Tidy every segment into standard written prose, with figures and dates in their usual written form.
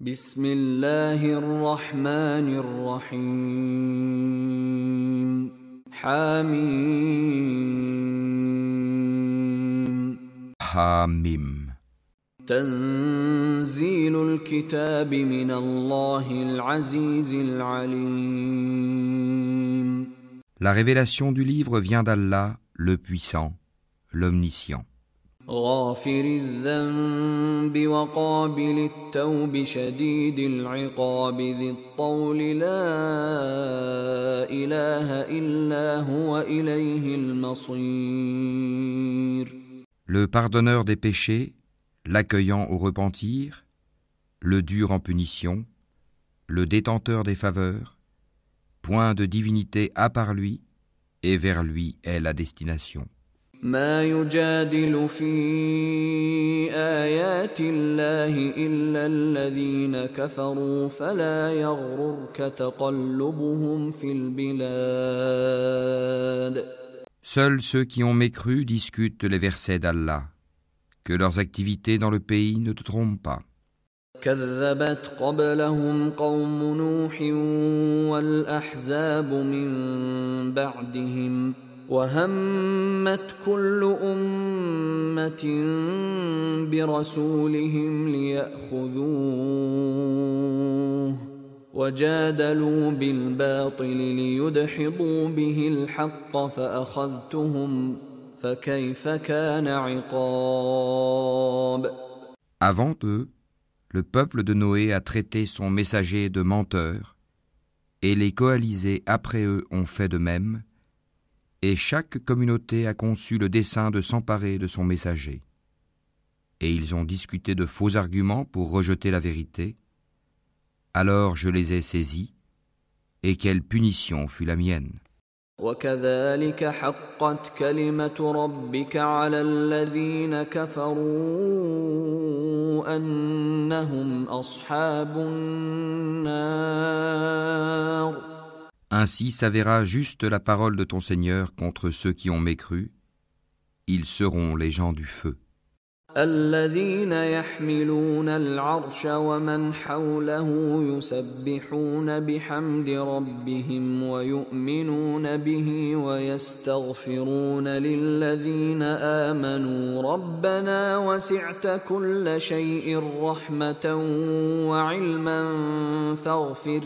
بسم الله الرحمن الرحيم حميم Hamim. تنزيل الكتاب من الله العزيز العليم La révélation du livre vient d'Allah, le puissant, l'omniscient. غافر الذنب وقابل التوب شديد العقاب ذي الطول لا إله إلا هو إليه المصير Le pardonneur des péchés, l'accueillant au repentir, le dur en punition, le détenteur des faveurs, point de divinité à part lui, et vers lui est la destination. ما يجادل في آيات الله إلا الذين كفروا فلا يغررك تقلبهم في البلاد Seuls ceux qui ont mécru discutent les versets d'Allah. Que leurs activités dans le pays ne te trompent pas. كذبت قبلهم قوم نوح والأحزاب من بعدهم وهمت كل أمة برسولهم ليأخذوه وجادلوا بالباطل ليدحضوا به الحق فأخذتهم فكيف كان عقاب. Avant eux, le peuple de Noé a traité son messager de menteur, et les coalisés après eux ont fait de même, et chaque communauté a conçu le dessein de s'emparer de son messager. Et ils ont discuté de faux arguments pour rejeter la vérité. Alors je les ai saisis, et quelle punition fut la mienne. وكذلك حقت كلمة ربك على الذين كفروا أنهم أصحاب النار. Ainsi s'avéra juste la parole de ton Seigneur contre ceux qui ont mécru. Ils seront les gens du feu. الذين يحملون العرش ومن حوله يسبحون بحمد ربهم ويؤمنون به ويستغفرون للذين آمنوا ربنا وسعت كل شيء رحمة وعلما فاغفر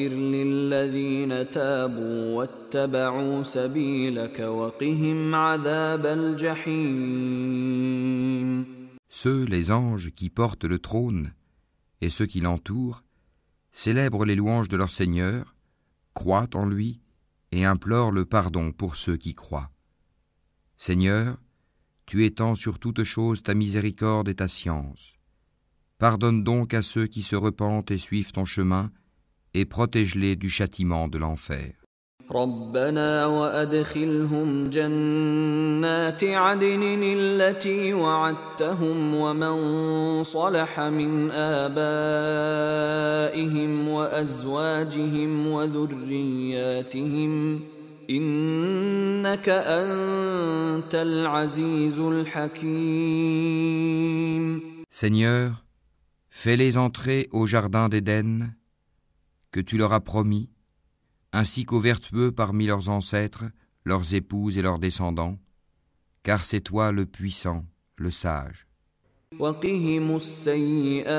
للذين تابوا واتبعوا سبيلك وقهم عذاب الجحيم. Ceux, les anges, qui portent le trône, et ceux qui l'entourent, célèbrent les louanges de leur Seigneur, croient en lui, et implorent le pardon pour ceux qui croient. Seigneur, tu étends sur toute chose ta miséricorde et ta science. Pardonne donc à ceux qui se repentent et suivent ton chemin, et protège-les du châtiment de l'enfer. ربنا وأدخلهم جنات عدن التي وعدتهم ومن صلح من آبائهم وأزواجهم وذرياتهم إنك أنت العزيز الحكيم. Seigneur, fais-les entrer au jardin d'Éden que tu leur as promis, ainsi qu'aux vertueux parmi leurs ancêtres, leurs épouses et leurs descendants, car c'est toi le puissant, le sage. وقهم السيئات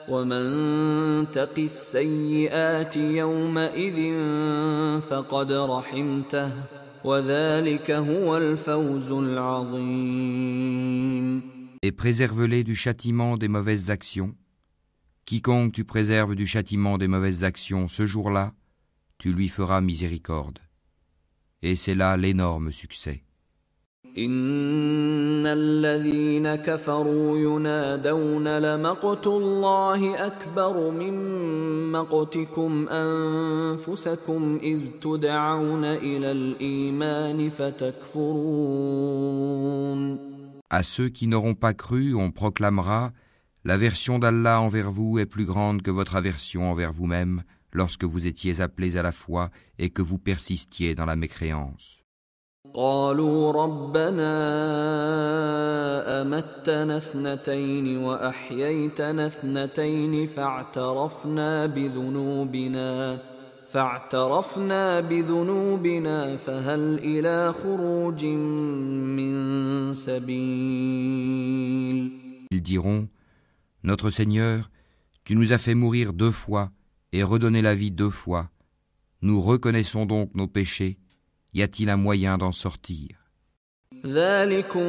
ومن تق السيئات يومئذ فقد رحمته وذلك هو الفوز العظيم. Et préserve-les du châtiment des mauvaises actions. Quiconque tu préserves du châtiment des mauvaises actions ce jour-là, tu lui feras miséricorde. Et c'est là l'énorme succès. إن الذين كفروا ينادون لمقت الله أكبر من مقتكم أنفسكم إذ تدعون إلى الإيمان فتكفرون. À ceux qui n'auront pas cru, on proclamera: l'aversion d'Allah envers vous est plus grande que votre aversion envers vous-même lorsque vous étiez appelés à la foi et que vous persistiez dans la mécréance. قالوا ربنا أمتنا اثنتين وأحييتنا اثنتين فاعترفنا بذنوبنا فهل إلى خروج من سبيل. Ils diront, Notre Seigneur, tu nous as fait mourir 2 fois et redonner la vie 2 fois. Nous reconnaissons donc nos péchés. Y a-t-il un moyen d'en sortir? ذلكم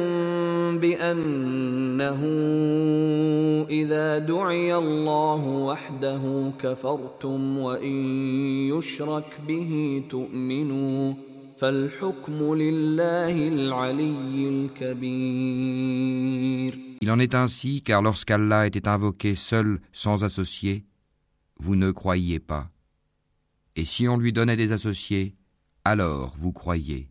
بأنه إذا دعي الله وحده كفرتم وإن يشرك به تؤمنوا فالحكم لله العلي الكبير. Il en est ainsi car lorsqu'Allah était invoqué seul sans associé, vous ne croyiez pas. Et si on lui donnait des associés, alors vous croyez.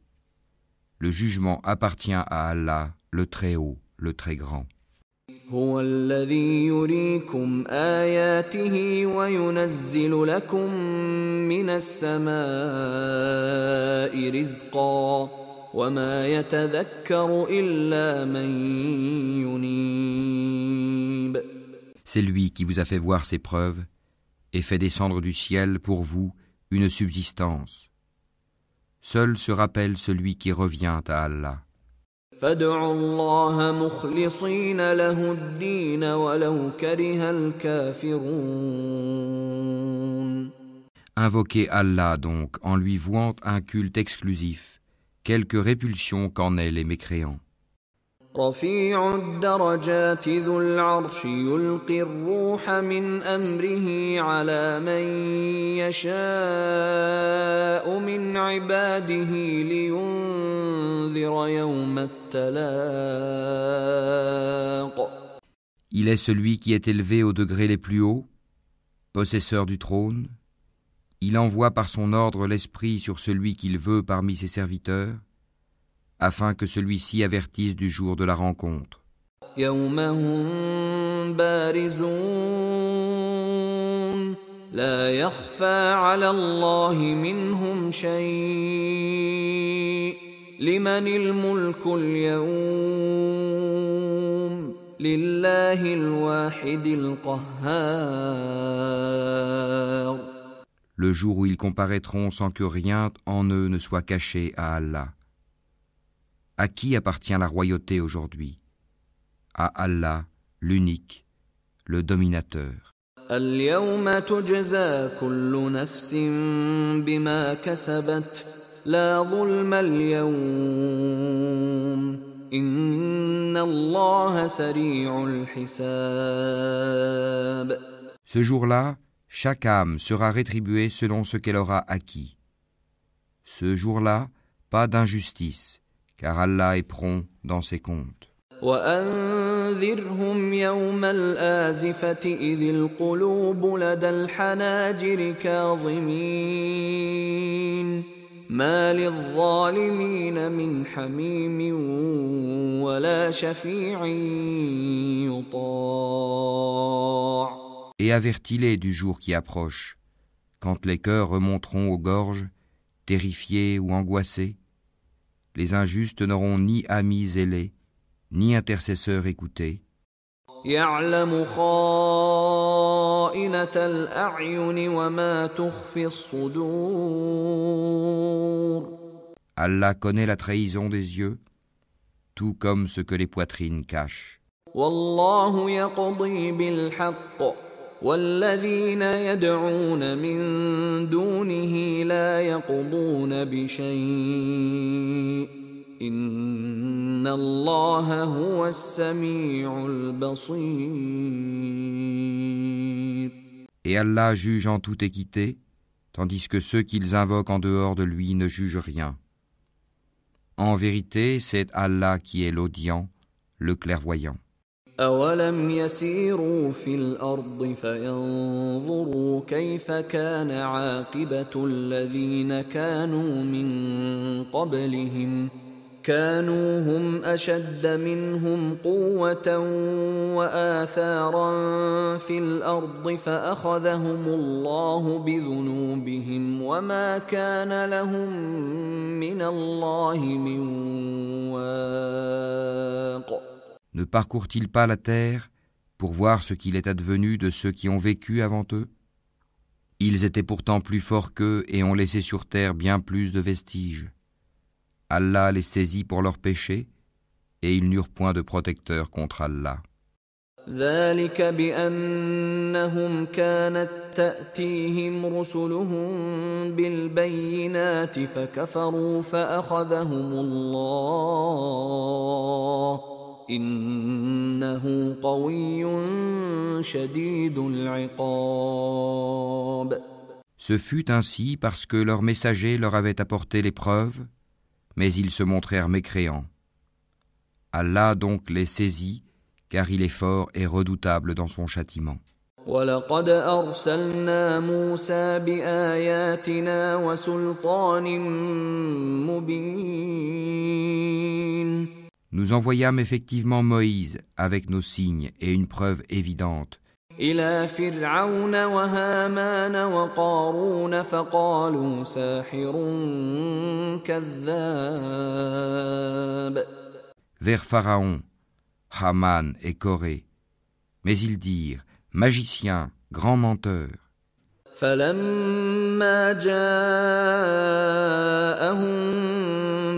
Le jugement appartient à Allah, le Très-Haut, le Très-Grand. هو الذي يريكم آياته وينزل لكم من السماء رزقا وما يتذكر إلا من ينيب. C'est lui qui vous a fait voir ses preuves et fait descendre du ciel pour vous une subsistance. Seul se rappelle celui qui revient à Allah. فادعوا الله مخلصين له الدين ولو كره الكافرون. Invoquez Allah donc en lui vouant un culte exclusif, quelque répulsion qu'en aient les mécréants. رفيع الدرجات ذو العرش يلقي الروح من أمره على من يشاء من عباده لينذر يوم التلاق. Il est celui qui est élevé aux degrés les plus hauts, possesseur du trône. Il envoie par son ordre l'esprit sur celui qu'il veut parmi ses serviteurs, afin que celui-ci avertisse du jour de la rencontre. يوم هم بارزون لا يخفى على الله منهم شيء لمن الملك اليوم لله الواحد القهار. Le jour où ils comparaîtront sans que rien en eux ne soit caché à Allah. À qui appartient la royauté aujourd'hui? À Allah, l'unique, le dominateur. اليوم تجزى كل نفس بما كسبت لا ظلم اليوم إن الله سريع الحساب. Ce jour-là, chaque âme sera rétribuée selon ce qu'elle aura acquis. Ce jour-là, pas d'injustice, car Allah est prompt dans ses comptes. وأنذرهم يوم الآزفة إذ القلوب لدى الحناجر كاظمين ما للظالمين من حميم ولا شفيع يطاع. Et avertis-les du jour qui approche, quand les cœurs remonteront aux gorges, terrifiés ou angoissés. Les injustes n'auront ni amis zélés, ni intercesseurs écoutés. يعلم خائنة الأعين وما تخفي الصدور. Allah connaît la trahison des yeux, tout comme ce que les poitrines cachent. والله يقضي بالحق والذين يدعون من دونه لا يقضون بشيء إن الله هو السميع البصير. Et Allah juge en toute équité, tandis que ceux qu'ils invoquent en dehors de lui ne jugent rien. En vérité, c'est Allah qui est l'audient, le clairvoyant. أولم يسيروا في الأرض فينظروا كيف كان عاقبة الذين كانوا من قبلهم كانوا هم أشد منهم قوة وآثارا في الأرض فأخذهم الله بذنوبهم وما كان لهم من الله من واق. Ne parcourent-ils pas la terre pour voir ce qu'il est advenu de ceux qui ont vécu avant eux? Ils étaient pourtant plus forts qu'eux et ont laissé sur terre bien plus de vestiges. Allah les saisit pour leurs péchés, et ils n'eurent point de protecteur contre Allah. ذلك بأنهم كانت تأتيهم رسلهم بالبينات فكفروا فأخذهم الله إنه قوي شديد العقاب. Ce fut ainsi parce que leurs messagers leur avaient apporté les preuves, mais ils se montrèrent mécréants. Allah donc les saisit, car il est fort et redoutable dans son châtiment. وَلَقَدْ أَرْسَلْنَا مُوسَى بِآيَاتِنَا وَسُلْطَانٍ مُبِينٍ. Nous envoyâmes effectivement Moïse avec nos signes et une preuve évidente إِلَى فِرْعَوْنَ وَهَامَانَ وَقَارُونَ فَقَالُوا سَاحِرٌ كَذَّابٌ. vers Pharaon, Haman et Corée. Mais ils dirent, magicien, grand menteur. فَلَمَّا جَاءَهُم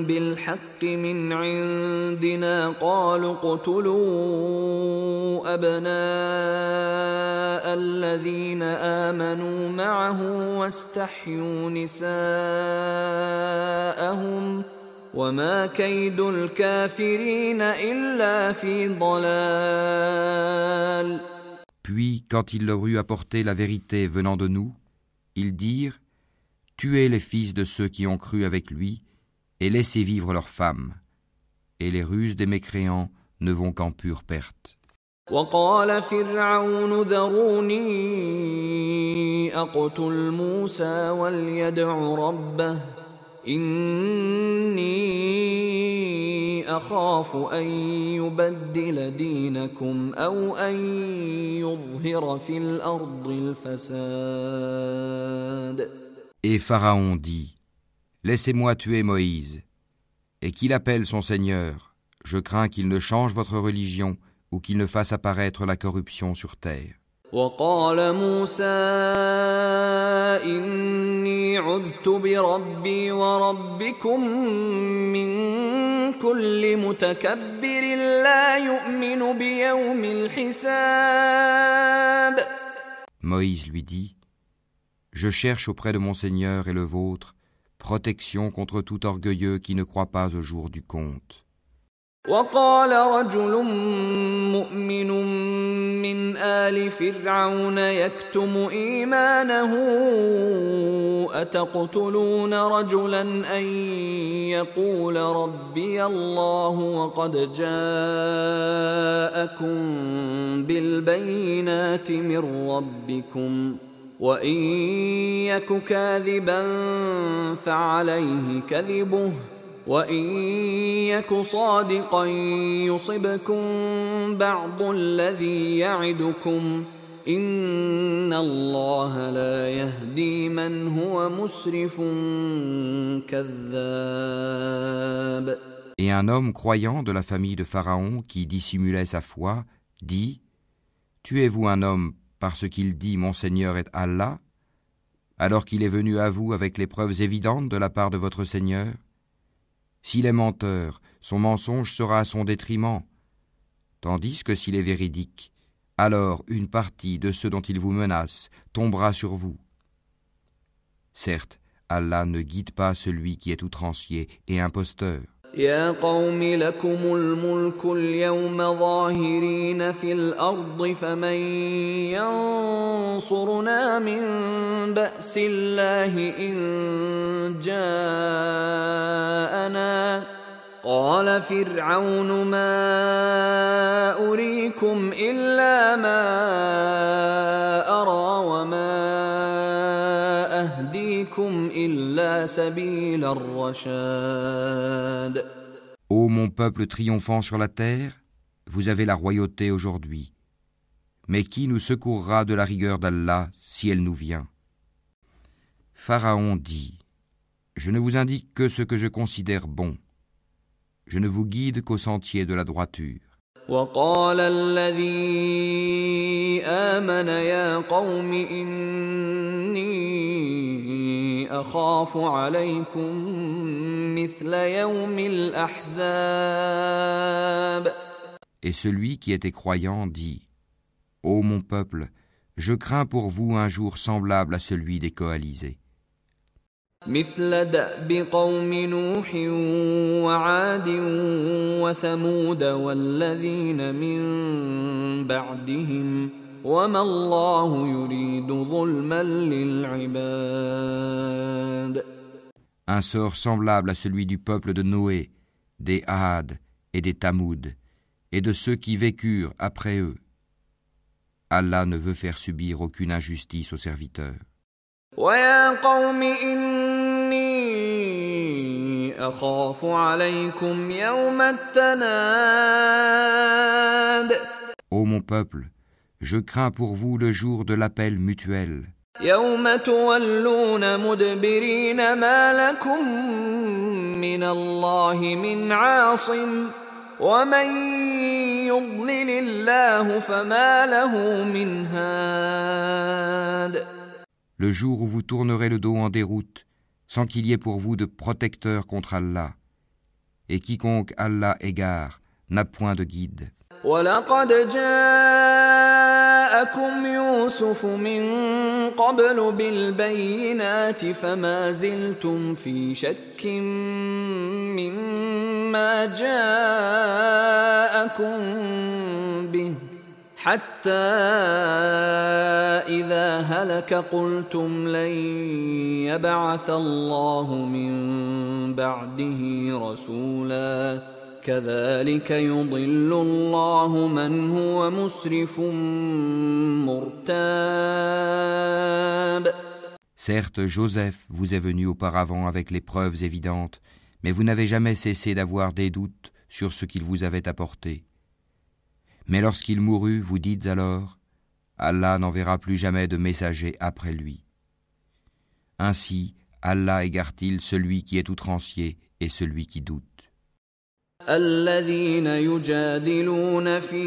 بِالْحَقِّ مِنْ عِندِنَا قَالُوا اقْتُلُوا أَبْنَاءَ الَّذِينَ آمَنُوا مَعَهُ وَاسْتَحْيُوا نِسَاءَهُمْ وَمَا كَيْدُ الْكَافِرِينَ إِلَّا فِي ضَلَالٍ. Puis, quand il leur eut apporté la vérité venant de nous, ils dirent, tuez les fils de ceux qui ont cru avec lui, et laissez vivre leurs femmes. Et les ruses des mécréants ne vont qu'en pure perte. وقال فرعون ذروني أقتل موسى وليدع ربه إني أخاف أن يبدل دينكم أو أن يظهر في الأرض الفساد. Et Pharaon dit, laissez-moi tuer Moïse, et qu'il appelle son Seigneur. Je crains qu'il ne change votre religion ou qu'il ne fasse apparaître la corruption sur terre. وقال موسى إني عذت بربي وربكم من كل متكبر لا يؤمن بيوم الحساب. Moïse lui dit, je cherche auprès de mon Seigneur et le vôtre protection contre tout orgueilleux qui ne croit pas au jour du compte. وقال رجل مؤمن من آل فرعون يكتم إيمانه أتقتلون رجلا أن يقول ربي الله وقد جاءكم بالبينات من ربكم وإن يك كاذبا فعليه كذبه وَإِن يَكُ صَادِقًا يُصِبْكُم بَعْضُ الَّذِي يَعِدُكُمْ إِنَّ اللَّهَ لَا يَهْدِي مَنْ هُوَ مُسْرِفٌ كَذَّابٌ. Et un homme croyant de la famille de Pharaon qui dissimulait sa foi dit, tuez-vous un homme parce qu'il dit mon Seigneur est Allah, alors qu'il est venu à vous avec les preuves évidentes de la part de votre Seigneur? S'il est menteur, son mensonge sera à son détriment, tandis que s'il est véridique, alors une partie de ceux dont il vous menace tombera sur vous. Certes, Allah ne guide pas celui qui est outrancier et imposteur. يا قوم لكم الملك اليوم ظاهرين في الأرض فمن ينصرنا من بأس الله إن جاءنا قال فرعون ما أريكم إلا ما أرى وما أهديكم إلا سبيل الرشاد. Ô mon peuple triomphant sur la terre, vous avez la royauté aujourd'hui. Mais qui nous secourra de la rigueur d'Allah si elle nous vient? Pharaon dit: Je ne vous indique que ce que je considère bon. Je ne vous guide qu'au sentier de la droiture. وقال الذي آمن يا قوم إني أخاف عليكم مثل يوم الأحزاب. Et celui qui était croyant dit: Ô mon peuple, je crains pour vous un jour semblable à celui des coalisés. مثل دأب قوم نوح وعاد وثمود والذين من بعدهم وما الله يريد ظلما للعباد. Un sort semblable à celui du peuple de Noé, des Had et des Tamoud, et de ceux qui vécurent après eux. Allah ne veut faire subir aucune injustice aux serviteurs. ويا قوم إني أخاف عليكم يوم التناد. Ô mon peuple, je crains pour vous le jour de l'appel mutuel, يوم تولون مدبرين ما لكم من الله من عاصم ومن يضلل الله فما له من هاد. le jour où vous tournerez le dos en déroute, sans qu'il y ait pour vous de protecteur contre Allah, et quiconque Allah égare n'a point de guide. وَلَقَدْ جَاءَكُمْ يُوسُفُ مِنْ قَبْلُ بِالْبَيِّنَاتِ فَمَا زِلْتُمْ فِي شَكٍّ مِّمَّا جَاءَكُمْ بِهِ حَتَّى إِذَا هَلَكَ قُلْتُمْ لَنْ يَبْعَثَ اللَّهُ مِنْ بَعْدِهِ رَسُولًا كذلك يضل الله من هو مسرف مرتاب. Certes, Joseph vous est venu auparavant avec les preuves évidentes, mais vous n'avez jamais cessé d'avoir des doutes sur ce qu'il vous avait apporté. Mais lorsqu'il mourut, vous dites alors: Allah n'enverra plus jamais de messager après lui. Ainsi, Allah égare-t-il celui qui est outrancier et celui qui doute. الذين يجادلون في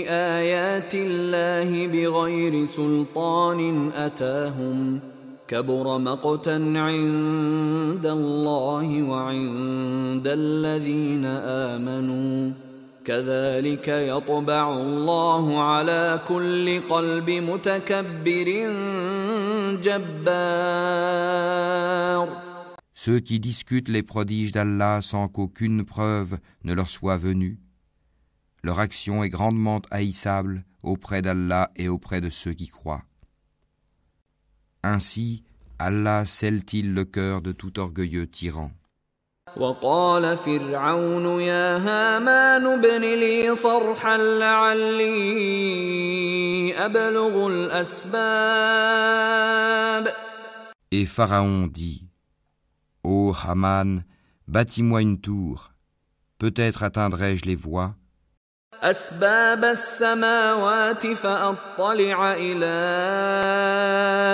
آيات الله بغير سلطان أتاهم كبر مقتا عند الله وعند الذين آمنوا كذلك يطبع الله على كل قلب متكبر جبار. Ceux qui discutent les prodiges d'Allah sans qu'aucune preuve ne leur soit venue, leur action est grandement haïssable auprès d'Allah et auprès de ceux qui croient. Ainsi, Allah scelle-t-il le cœur de tout orgueilleux tyran. وقال فرعون يا هامان ابن لي صرحا لعلي أبلغ الأسباب. Et Pharaon dit: Ô Haman, bâtis-moi une tour, peut-être atteindrai-je les voies. أسباب السماوات فأطلع إلى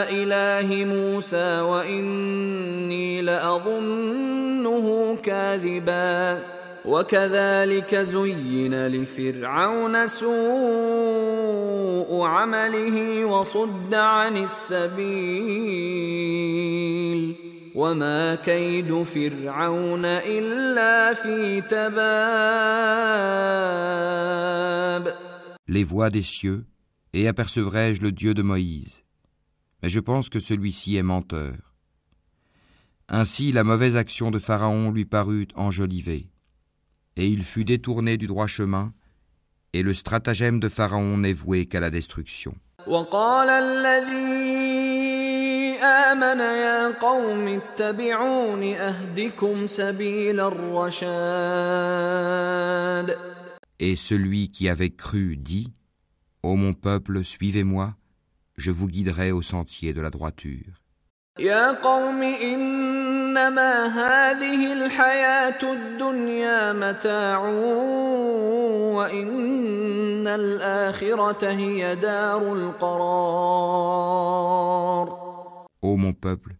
إله موسى وإني لأظنه كاذبا وكذلك زين لفرعون سوء عمله وصد عن السبيل وما كيد فرعون إلا في تباب. Les voies des cieux, et apercevrai-je le Dieu de Moïse. Mais je pense que celui-ci est menteur. Ainsi la mauvaise action de Pharaon lui parut enjolivée, et il fut détourné du droit chemin, et le stratagème de Pharaon n'est voué qu'à la destruction. وقال الذي آمن يا قوم اتبعون أهدكم سبيل الرشاد. Et celui qui avait cru dit: Ô mon peuple, suivez-moi, je vous guiderai au sentier de la droiture. يا قوم إنما هذه الحياة الدنيا متاع وإن الآخرة هي دار القرار. Ô mon peuple,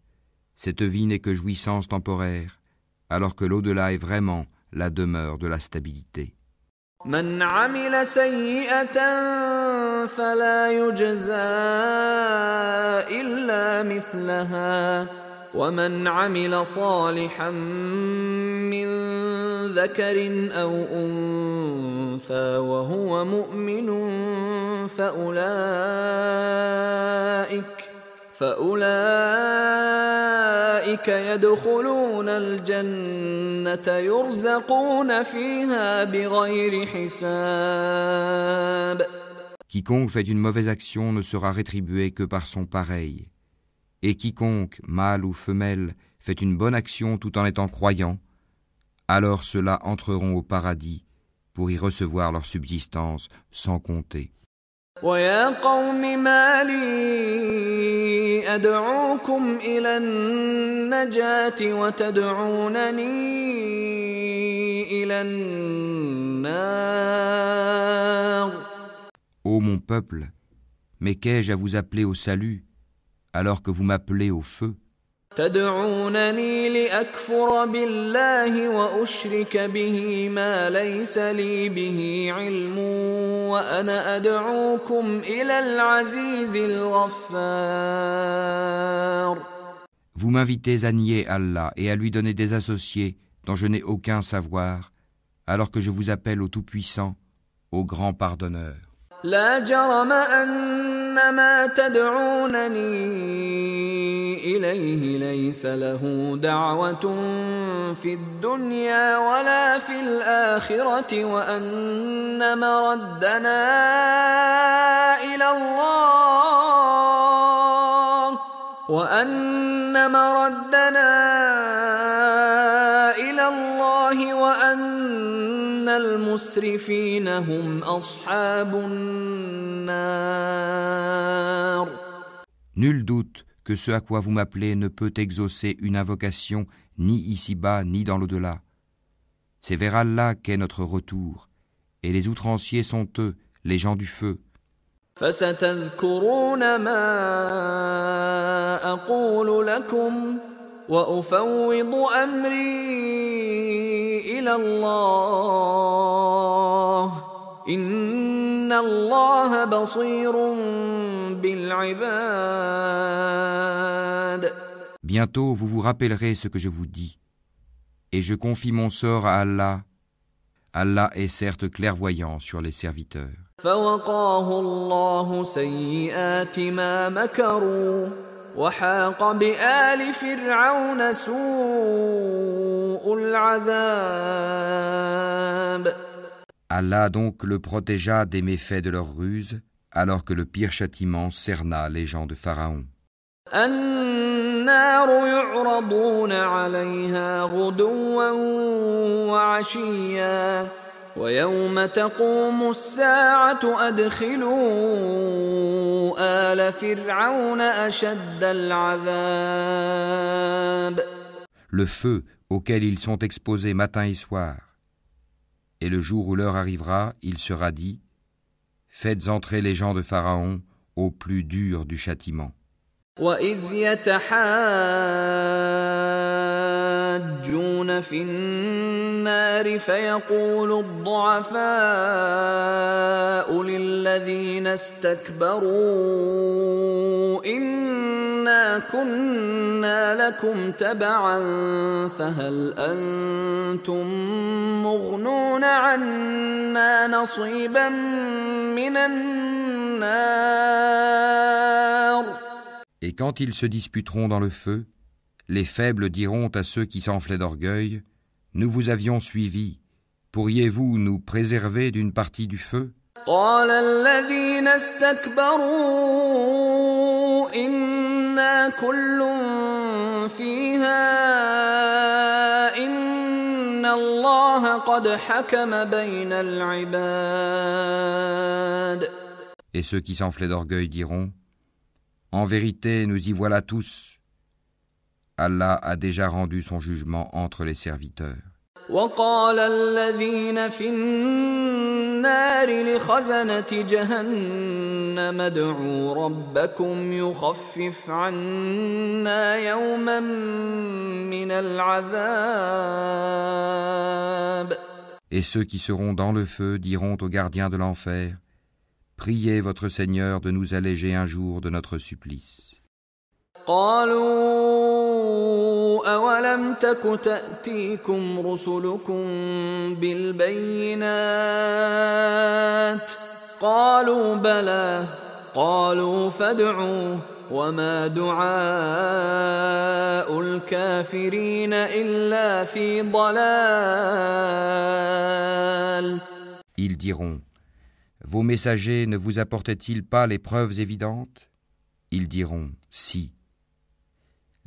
cette vie n'est que jouissance temporaire, alors que l'au-delà est vraiment la demeure de la stabilité. من عمل سيئة فلا يجزى إلا مثلها ومن عمل صالحا من ذكر أو أنثى وهو مؤمن فأولئك يدخلون الجنة يرزقون فيها بغير حساب. Quiconque fait une mauvaise action ne sera rétribué que par son pareil. Et quiconque, mâle ou femelle, fait une bonne action tout en étant croyant, alors ceux-là entreront au paradis pour y recevoir leur subsistance sans compter. وَيَا قَوْمِ مَا لِي أَدْعُوكُمْ إِلَى النَّجَاةِ وَتَدْعُونَنِي إِلَى النَّارِ. Ô mon peuple, mais qu'ai-je à vous appeler au salut, alors que vous m'appelez au feu? تدعونني لأكفر بالله وأشرك به ما ليس لي به علم وأنا أدعوكم إلى العزيز الغفار. Vous m'invitez à nier Allah et à lui donner des associés dont je n'ai aucun savoir, alors que je vous appelle au Tout-Puissant, au Grand Pardonneur. لا جرم أن ما تدعونني إليه ليس له دعوة في الدنيا ولا في الآخرة وأن مردنا إلى الله وأن المسرفين هم أصحاب النار. Nul doute que ce à quoi vous m'appelez ne peut exaucer une invocation ni ici-bas ni dans l'au-delà. C'est vers Allah qu'est notre retour, et les outranciers sont eux, les gens du feu. فستذكرون ما أقول لكم وأفوض أمري إلى الله إن الله بصير بالعباد. Bientôt vous vous rappellerez ce que je vous dis, et je confie mon sort à Allah. Allah est certes clairvoyant sur les serviteurs. فوقاه الله سيئات ما مكروا وحاق بآل فرعون سوء العذاب. Allah donc le protégea des méfaits de leur ruse, alors que le pire châtiment cerna les gens de Pharaon. النار يعرضون عليها غدوا وعشيا ويوم تقوم الساعة أدخلوا آل فرعون أشد العذاب. Le feu auquel ils sont exposés matin et soir. Et le jour où l'heure arrivera, il sera dit: faites entrer les gens de Pharaon au plus dur du châtiment. وَإِذْ يَتَحَاجُّونَ فِي النَّارِ فَيَقُولُ الضُّعَفَاءُ لِلَّذِينَ اسْتَكْبَرُوا إِنَّا كُنَّا لَكُمْ تَبَعًا فَهَلْ أَنْتُمْ مُغْنُونَ عَنَّا نَصِيبًا مِنَ النَّارِ. Et quand ils se disputeront dans le feu, les faibles diront à ceux qui s'enflaient d'orgueil: nous vous avions suivis, pourriez-vous nous préserver d'une partie du feu? قال الذين استكبروا إنا كل فيها إن الله قد حكم بين العباد. Et ceux qui s'enflaient d'orgueil diront: en vérité, nous y voilà tous. Allah a déjà rendu son jugement entre les serviteurs. وقال الذين في النار لخزنة جهنم ادعوا ربكم يخفف عنا يوما من العذاب. Et ceux qui seront dans le feu diront aux gardiens de l'enfer, priez votre Seigneur de nous alléger un jour de notre supplice. قالوا أولم تك تأتيكم رسلكم بالبينات قالوا بلى قالوا فادعوا وما دعاء الكافرين إلا في ضلال. Ils diront, vos messagers ne vous apportaient-ils pas les preuves évidentes? Ils diront, si.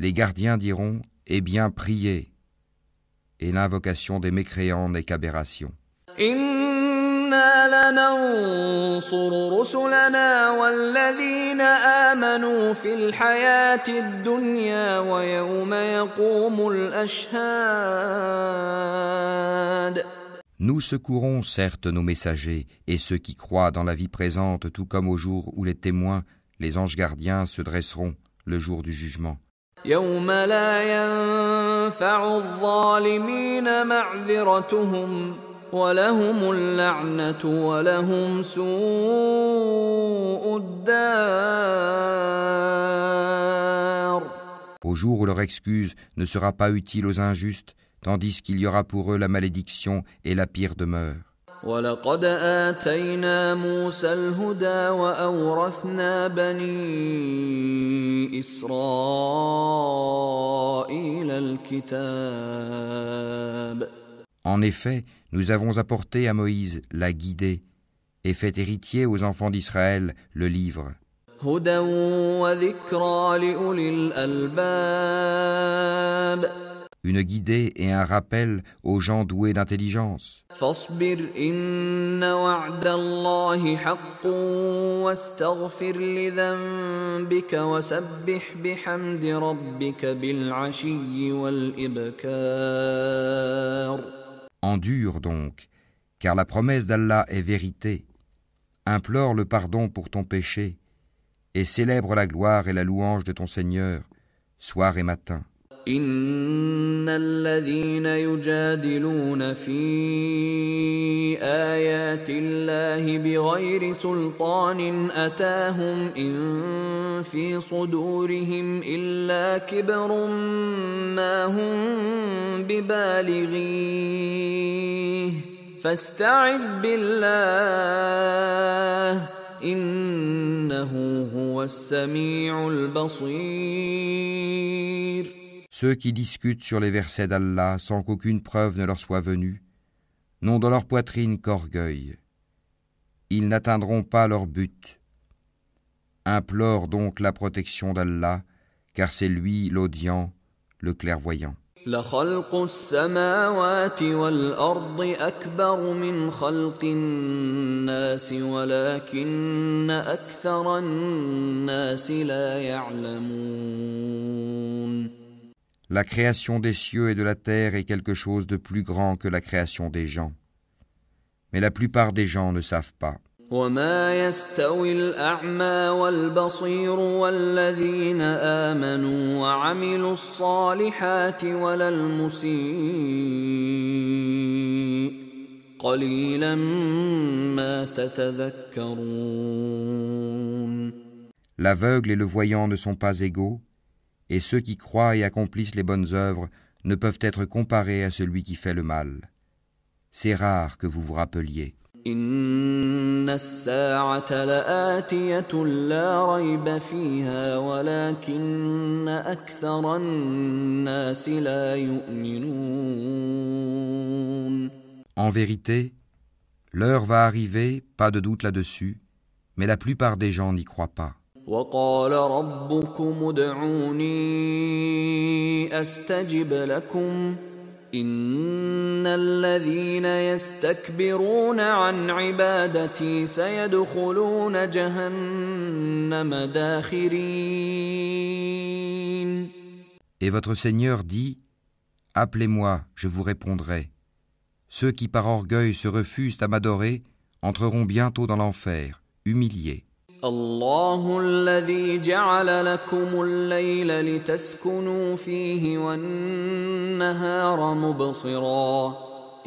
Les gardiens diront, eh bien, priez. Et l'invocation des mécréants n'est qu'aberration. إنا لننصر رسلنا والذين آمنوا في الحياة الدنيا ويوم يقوم الأشهاد. Nous secourons certes nos messagers et ceux qui croient dans la vie présente, tout comme au jour où les témoins, les anges gardiens, se dresseront le jour du jugement. يوم لا ينفع الظالمين معذرتهم ولهم اللعنة ولهم سوء الدار. Au jour où leur excuse ne sera pas utile aux injustes, tandis qu'il y aura pour eux la malédiction et la pire demeure. وَلَقَدْ آتَيْنَا مُوسَى الْهُدَى وَأَوْرَثْنَا بَنِي إِسْرَائِيلَ الْكِتَابَ. En effet, nous avons apporté à Moïse la guidée et fait héritier aux enfants d'Israël le livre. هُدًى وَذِكْرَى لِأُولِي الْأَلْبَابِ. Une guidée et un rappel aux gens doués d'intelligence. فاصبر إن وعد الله حق واستغفر لذنبك وسبح بحمد ربك بالعشي والإبكار. Endure donc, car la promesse d'Allah est vérité. Implore le pardon pour ton péché et célèbre la gloire et la louange de ton Seigneur, soir et matin. إن الذين يجادلون في آيات الله بغير سلطان أتاهم إن في صدورهم إلا كبر ما هم ببالغيه فاستعذ بالله إنه هو السميع البصير. Ceux qui discutent sur les versets d'Allah sans qu'aucune preuve ne leur soit venue, n'ont dans leur poitrine qu'orgueil. Ils n'atteindront pas leur but. Implore donc la protection d'Allah, car c'est lui l'audient, le clairvoyant. لخلق السماوات والأرض أكبر من خلق الناس ولكن أكثر الناس لا يعلمون. La création des cieux et de la terre est quelque chose de plus grand que la création des gens. Mais la plupart des gens ne savent pas. وما يستوي الأعمى والبصير والذين آمنوا وعملوا الصالحات ولا المسيء قليلا ما تتذكرون. L'aveugle et le voyant ne sont pas égaux, et ceux qui croient et accomplissent les bonnes œuvres ne peuvent être comparés à celui qui fait le mal. C'est rare que vous vous rappeliez. إن الساعة لآتية لا ريب فيها ولكن أكثر الناس لا يؤمنون. En vérité, l'heure va arriver, pas de doute là-dessus, mais la plupart des gens n'y croient pas. وقال ربكم ادعوني أستجب لكم إن الذين يستكبرون عن عبادتي سيدخلون جهنم داخرين. Et votre Seigneur dit, appelez-moi, je vous répondrai. Ceux qui par orgueil se refusent à m'adorer entreront bientôt dans l'enfer, humiliés. الله الذي جعل لكم الليل لتسكنوا فيه والنهار مبصرا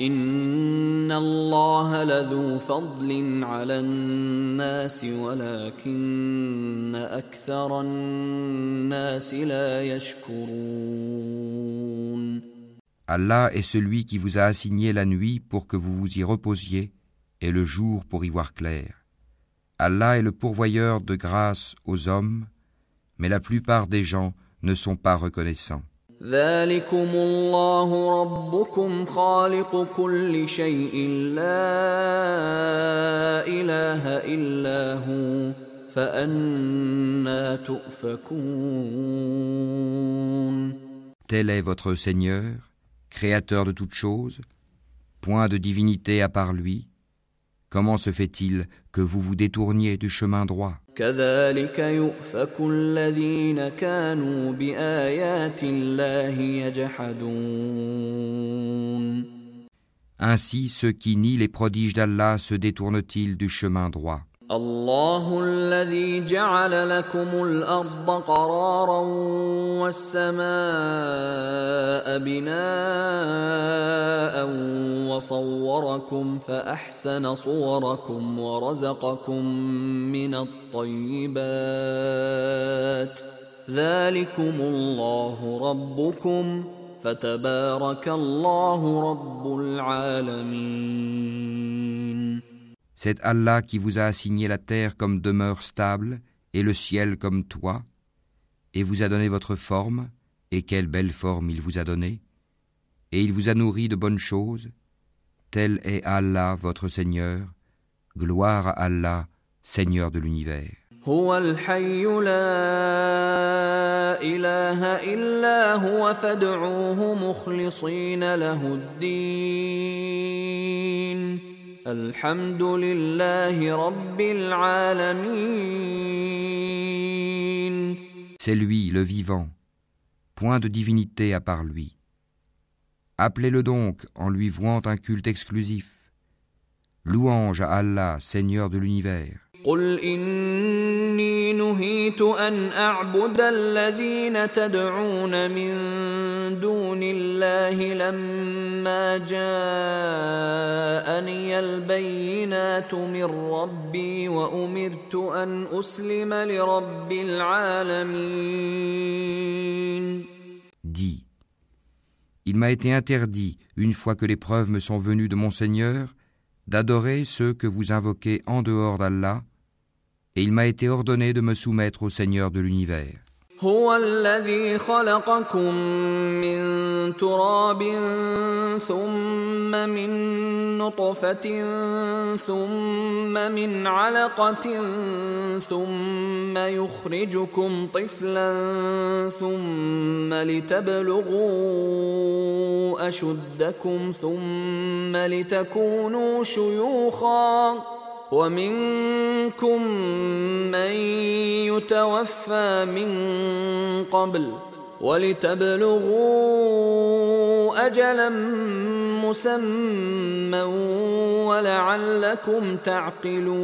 إن الله لذو فضل على الناس ولكن أكثر الناس لا يشكرون. Allah est celui qui vous a assigné la nuit pour que vous vous y reposiez et le jour pour y voir clair. Allah est le pourvoyeur de grâce aux hommes, mais la plupart des gens ne sont pas reconnaissants. ذلكم الله ربكم خالق كل شيء لا إله إلا هو فأنى تؤفكون. Tel est votre Seigneur, créateur de toutes choses, point de divinité à part lui. Comment se fait-il que vous vous détourniez du chemin droit? كذلك يؤفك الذين كانوا بآيات الله يجحدون. Ainsi, ceux qui nient les prodiges d'Allah se détournent-ils du chemin droit? الله الذي جعل لكم الأرض قرارا والسماء بناء وصوركم فأحسن صوركم ورزقكم من الطيبات ذلكم الله ربكم فتبارك الله رب العالمين. C'est Allah qui vous a assigné la terre comme demeure stable et le ciel comme toit, et vous a donné votre forme, et quelle belle forme il vous a donnée, et il vous a nourri de bonnes choses. Tel est Allah, votre Seigneur. Gloire à Allah, Seigneur de l'univers. هو الحي لا إله إلا هو فادعوه مخلصين له الدين الحمد لله رب العالمين. C'est lui, le vivant. Point de divinité à part lui. Appelez-le donc en lui vouant un culte exclusif. Louange à Allah, Seigneur de l'univers. قل إني نهيت أن أعبد الذين تدعون من دون الله لما جاءني البينات من ربي وأمرت أن أسلم لرب العالمين. Dis, il m'a été interdit, une fois que les preuves me sont venues de mon Seigneur, d'adorer ceux que vous invoquez en dehors d'Allah, et il m'a été ordonné de me soumettre au Seigneur de l'univers. هو الذي خلقكم من تراب ثم من نطفة ثم من علقة ثم يخرجكم طفلا ثم لتبلغوا أشدكم ثم لتكونوا شيوخا ومنكم من يتوفى من قبل ولتبلغوا أجلا مسمى ولعلكم تعقلون.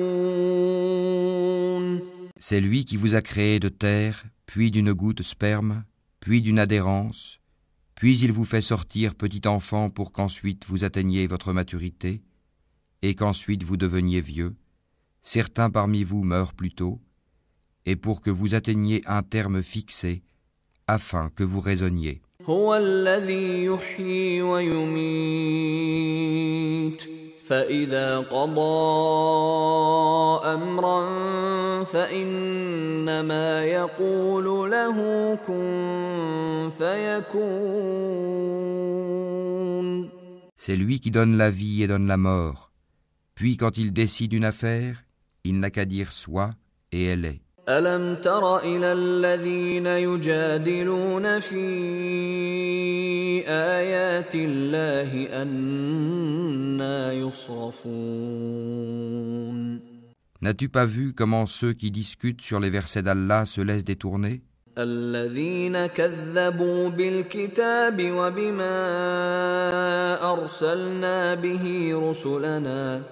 C'est lui qui vous a créé de terre, puis d'une goutte sperme, puis d'une adhérence, puis il vous fait sortir petit enfant pour qu'ensuite vous atteigniez votre maturité, et qu'ensuite vous deveniez vieux. Certains parmi vous meurent plus tôt, et pour que vous atteigniez un terme fixé, afin que vous raisonniez. هو الذي يحيي ويميت فإذا قضى أمرا فإنما يقول له كن فيكون. C'est lui qui donne la vie et donne la mort. Puis quand il décide une affaire, il n'a qu'à dire soit, et elle est. ألم تر إلى الذين يجادلون في آيات الله أنى يصرفون. N'as-tu pas vu comment ceux qui discutent sur les versets d'Allah se laissent détourner? الذين كذبوا بالكتاب وبما أرسلنا به رسلنا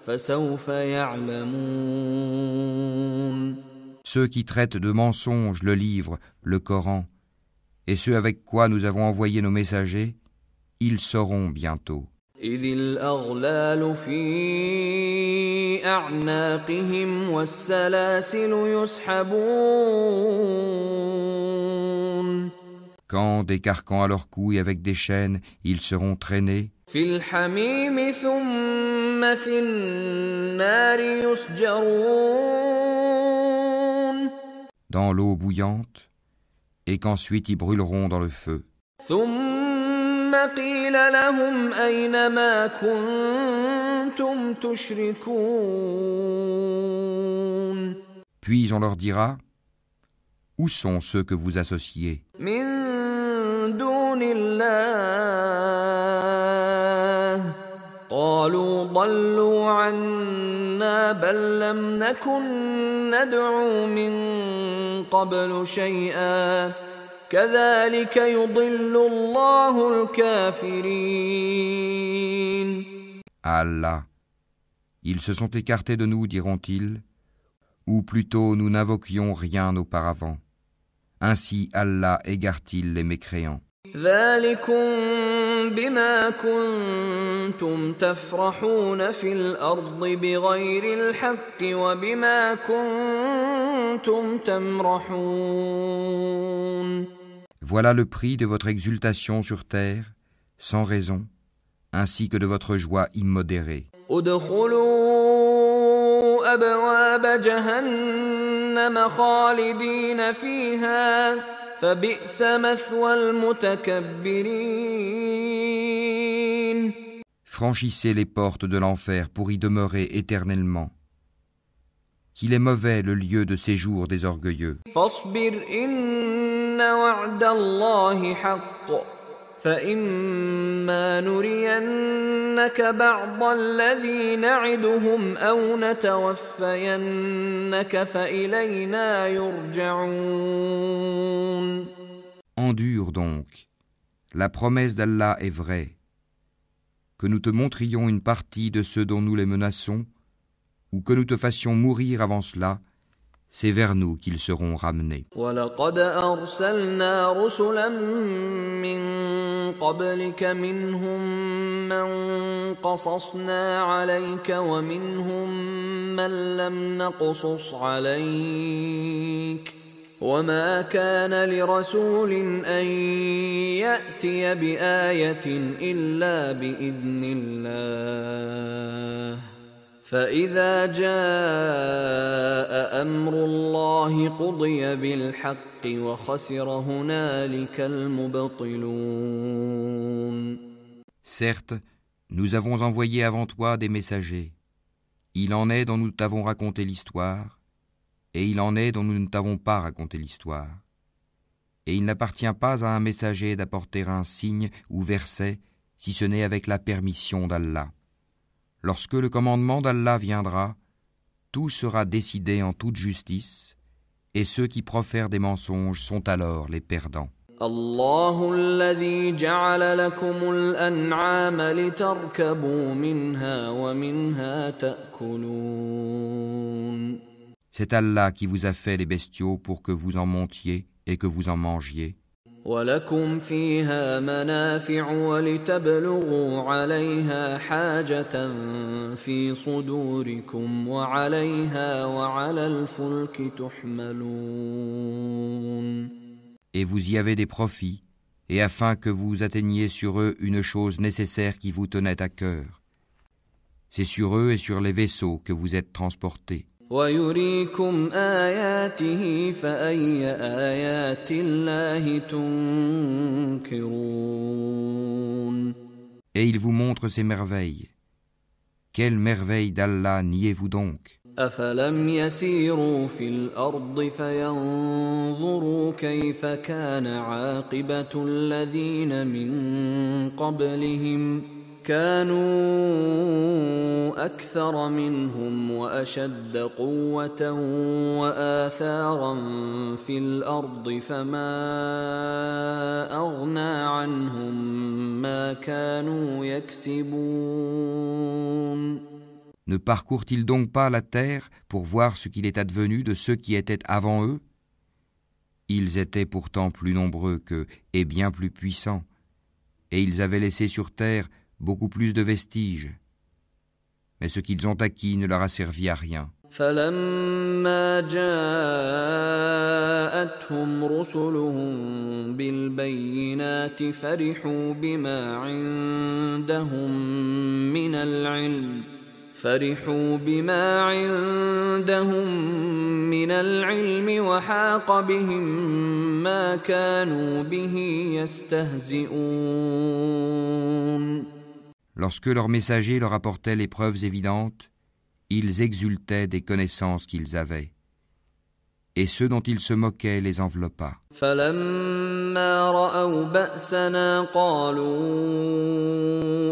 فسوف يعلمون. Ceux qui traitent de mensonges le livre, le Coran, et ceux avec quoi nous avons envoyé nos messagers, ils sauront bientôt. إذ الأغلال في أعناقهم والسلاسل يسحبون. Quand, des carcans à leurs couilles avec des chaînes, ils seront traînés, في الحميم ثم في النار يسجرون. dans l'eau bouillante, et qu'ensuite ils brûleront dans le feu. ثم قيل لهم أين ما كنتم تشركون. Puis on leur dira, où sont ceux que vous associez من دون الله قالوا ضلوا عنا بل لم نكن ندعو من قبل شيئا كذلك يضل الله الكافرين. Allah. Ils se sont écartés de nous, diront-ils, ou plutôt nous n'invoquions rien auparavant. Ainsi Allah égare-t-il les mécréants. ذلكم بما كنتم تفرحون في الأرض بغير الحق وبما كنتم تمرحون. Voilà le prix de votre exultation sur terre, sans raison, ainsi que de votre joie immodérée. ادخلوا أبواب جهنم خالدين فيها فبئس مثوى المتكبرين. Franchissez les portes de l'enfer pour y demeurer éternellement. Qu'il est mauvais le lieu de séjour des orgueilleux. فاصبر إن وعد الله حق فإما نرينك بعض الذي نعدهم أو نتوفينك فإلينا يرجعون. Endure donc. La promesse d'Allah est vraie. Que nous te montrions une partie de ceux dont nous les menaçons, ou que nous te fassions mourir avant cela, c'est vers nous qu'ils seront ramenés. وَلَقَدْ أَرْسَلْنَا رُسُلًا مِّن قَبْلِكَ مِنْهُم مَّن قَصَصْنَا عَلَيْكَ وَمِنْهُم مَّن لَّمْ نَقْصُصْ عَلَيْكَ وَمَا كَانَ لِرَسُولٍ أَن يَأْتِيَ بِآيَةٍ إِلَّا بِإِذْنِ اللَّهِ فإذا جاء أمر الله قضي بالحق وخسر هنالك المبطلون. Certes, nous avons envoyé avant toi des messagers. Il en est dont nous t'avons raconté l'histoire, et il en est dont nous ne t'avons pas raconté l'histoire. Et il n'appartient pas à un messager d'apporter un signe ou verset, si ce n'est avec la permission d'Allah. Lorsque le commandement d'Allah viendra, tout sera décidé en toute justice, et ceux qui profèrent des mensonges sont alors les perdants. الله الذي جعل لكم الأنعام لتركبوا منها ومنها تأكلون. C'est Allah qui vous a fait les bestiaux pour que vous en montiez et que vous en mangiez. ولكم فيها منافع ولتبلغوا عليها حاجة في صدوركم وعليها وعلى الفلك تحملون. Et vous y avez des profits, et afin que vous atteigniez sur eux une chose nécessaire qui vous tenait à cœur. C'est sur eux et sur les vaisseaux que vous êtes transportés. ويريكم آياته فأي آيات الله تنكرون. Et il vous montre ses merveilles. Quelle merveille d'Allah niez-vous donc? أفلم يسيروا في الأرض فينظروا كيف كان عاقبة الذين من قبلهم كانوا أكثر منهم وأشد قوة وآثارا في الأرض فما أغنى عنهم ما كانوا يكسبون. Ne parcourent-ils donc pas la terre pour voir ce qu'il est advenu de ceux qui étaient avant eux? Ils étaient pourtant plus nombreux qu'eux et bien plus puissants, et ils avaient laissé sur terre beaucoup plus de vestiges. Mais ce qu'ils ont acquis ne leur a servi à rien. فلما جاءتهم رسلهم بالبينات فرحوا بما عندهم من العلم وحاق بهم ما كانوا به يستهزئون. Lorsque leurs messagers leur apportaient les preuves évidentes, ils exultaient des connaissances qu'ils avaient, et ceux dont ils se moquaient les enveloppa. فلما رأوا بأسنا قالوا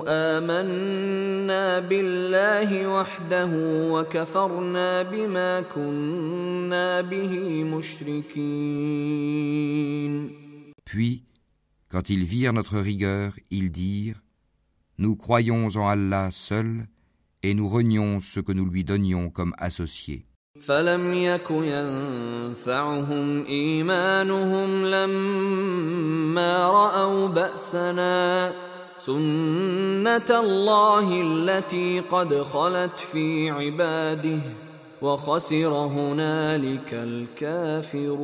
آمنا بالله وحده وكفرنا بما كنا به مشركين. Puis, quand ils virent notre rigueur, ils dirent: Nous croyons en Allah seul, et nous renions ce que nous lui donnions comme associés. فلم يك ينفعهم إيمانهم لما رأوا بأسنا سنة الله التي قد خلت في عباده وخسر هنالك الكافرون.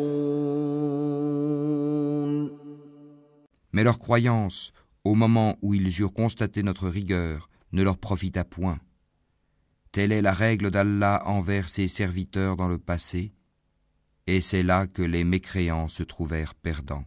Mais leur croyance, au moment où ils eurent constaté notre rigueur, ne leur profita point. Telle est la règle d'Allah envers ses serviteurs dans le passé, et c'est là que les mécréants se trouvèrent perdants.